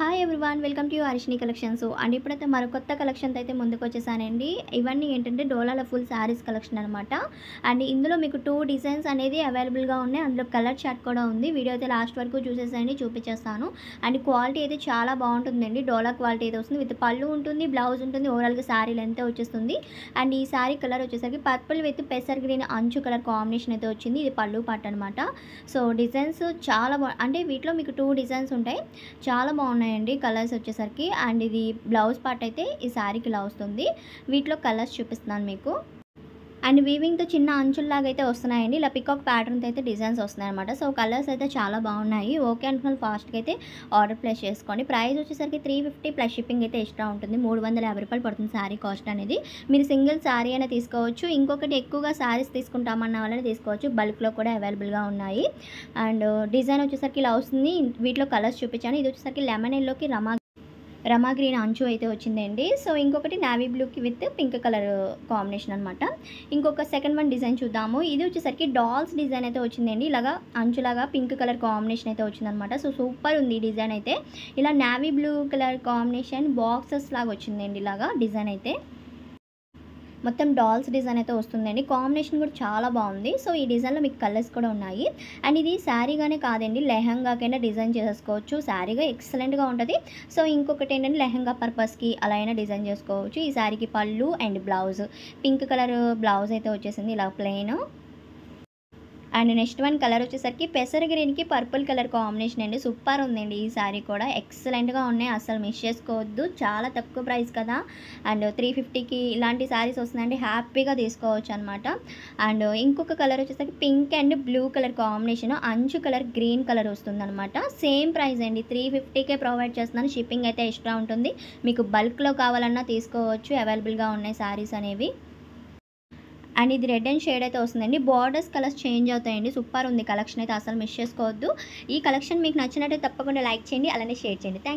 Hi everyone, welcome to Harishini collections. And ఇప్పుడైతే మరో కొత్త కలెక్షన్తో అయితే ముందుకు వచ్చేసానండి. ఇవన్నీ ఏంటంటే డోలాల ఫుల్ శారీస్ కలెక్షన్ అనమాట. అండ్ ఇందులో మీకు 2 డిజైన్స్ అనేది అవైలబుల్గా ఉన్నాయి. అందులో కలర్ చార్ట్ కూడా ఉంది. వీడియో అయితే లాస్ట్ వరకు చూసేసండి, చూపించేస్తాను. అండ్ క్వాలిటీ అయితే చాలా బాగుంటుందండి. డోలా క్వాలిటీ అయితే వస్తుంది. విత్ పళ్ళు ఉంటుంది, బ్లౌజ్ ఉంటుంది, ఓవరాల్గా శారీ లెంత్ వచ్చేస్తుంది. అండ్ ఈ శారీ కలర్ వచ్చేసరికి పర్పుల్ విత్ పెసర్ గ్రీన్ అంచు కలర్ కాంబినేషన్ అయితే వచ్చింది. ఇది పళ్ళు పార్ట్ అనమాట. సో డిజైన్స్ చాలా అంటే వీటిలో మీకు 2 డిజైన్స్ ఉంటాయి. చాలా బాగున్నాయండి కలర్స్ వచ్చేసరికి. అండ్ ఇది బ్లౌజ్ పార్ట్ అయితే ఈ శారీకి ఇలా వస్తుంది. వీటిలో కలర్స్ చూపిస్తున్నాను మీకు. అండ్ వీవింగ్తో చిన్న అంచుల్లాగా అయితే వస్తున్నాయండి. ఇలా పికాక్ ప్యాటర్న్తో అయితే డిజైన్స్ వస్తున్నాయి అనమాట. సో కలర్స్ అయితే చాలా బాగున్నాయి. ఓకే అనుకున్న ఫాస్ట్గా అయితే ఆర్డర్ ప్లేస్ చేసుకోండి. ప్రైస్ వచ్చేసరికి 350 ప్లస్ షిప్పింగ్ అయితే ఎక్స్ట్రా ఉంటుంది. 350 రూపాయలు పడుతుంది శారీ కాస్ట్ అనేది. మీరు సింగిల్ శారీ అయినా తీసుకోవచ్చు. ఇంకొకటి ఎక్కువగా శారీస్ తీసుకుంటామన్న వాళ్ళని తీసుకోవచ్చు. బల్క్లో కూడా అవైలబుల్గా ఉన్నాయి. అండ్ డిజైన్ వచ్చేసరికి ఇలా వస్తుంది. వీటిలో కలర్స్ చూపించాను. ఇది వచ్చేసరికి లెమన్ ఎల్లోకి రమా గ్రీన్ అంచు అయితే వచ్చిందండి. సో ఇంకొకటి నావీ బ్లూకి విత్ పింక్ కలర్ కాంబినేషన్ అనమాట. ఇంకొక సెకండ్ వన్ డిజైన్ చూద్దాము. ఇది వచ్చేసరికి డాల్స్ డిజైన్ అయితే వచ్చిందండి. ఇలాగా అంచులాగా పింక్ కలర్ కాంబినేషన్ అయితే వచ్చిందనమాట. సో సూపర్ ఉంది ఈ డిజైన్ అయితే. ఇలా navy blue colour combination boxes లాగా వచ్చిందండి. ఇలాగా డిజైన్ అయితే మొత్తం డాల్స్ డిజైన్ అయితే వస్తుందండి. కాంబినేషన్ కూడా చాలా బాగుంది. సో ఈ డిజైన్లో మీకు కలర్స్ కూడా ఉన్నాయి. అండ్ ఇది శారీగానే కాదండి, లెహంగాకైనా డిజైన్ చేసేసుకోవచ్చు. శారీగా ఎక్సలెంట్గా ఉంటుంది. సో ఇంకొకటి ఏంటంటే లెహంగా పర్పస్కి అలా అయినా డిజైన్ చేసుకోవచ్చు. ఈ శారీకి పళ్ళు and blouse pink colour blouse అయితే వచ్చేసింది, ఇలా plain. And next one colour వచ్చేసరికి పెసర్ గ్రీన్కి పర్పుల్ కలర్ కాంబినేషన్ అండి. సూపర్ ఉందండి ఈ శారీ కూడా. ఎక్సలెంట్గా ఉన్నాయి, అసలు మిస్ చేసుకోవద్దు. చాలా తక్కువ ప్రైస్ కదా. అండ్ 350కి ఇలాంటి శారీస్ వస్తుందండి, హ్యాపీగా తీసుకోవచ్చు అనమాట. అండ్ ఇంకొక కలర్ వచ్చేసరికి pink and blue colour combination, అంచు కలర్ గ్రీన్ కలర్ వస్తుందన్నమాట. సేమ్ ప్రైస్ అండి, 350కే ప్రొవైడ్ చేస్తున్నాను. షిప్పింగ్ అయితే ఎక్స్ట్రా ఉంటుంది. మీకు బల్క్లో కావాలన్నా తీసుకోవచ్చు. అవైలబుల్గా ఉన్నాయి శారీస్ అనేవి. అండ్ ఇది రెడ్ అండ్ షేడ్ అయితే వస్తుందండి. బార్డర్స్ కలర్స్ చేంజ్ అవుతాయండి. సూపర్ ఉంది కలెక్షన్ అయితే, అసలు మిస్ చేసుకోవద్దు. ఈ కలెక్షన్ మీకు నచ్చినట్టు తప్పకుండా లైక్ చేయండి, అలానే షేర్ చేయండి. థ్యాంక్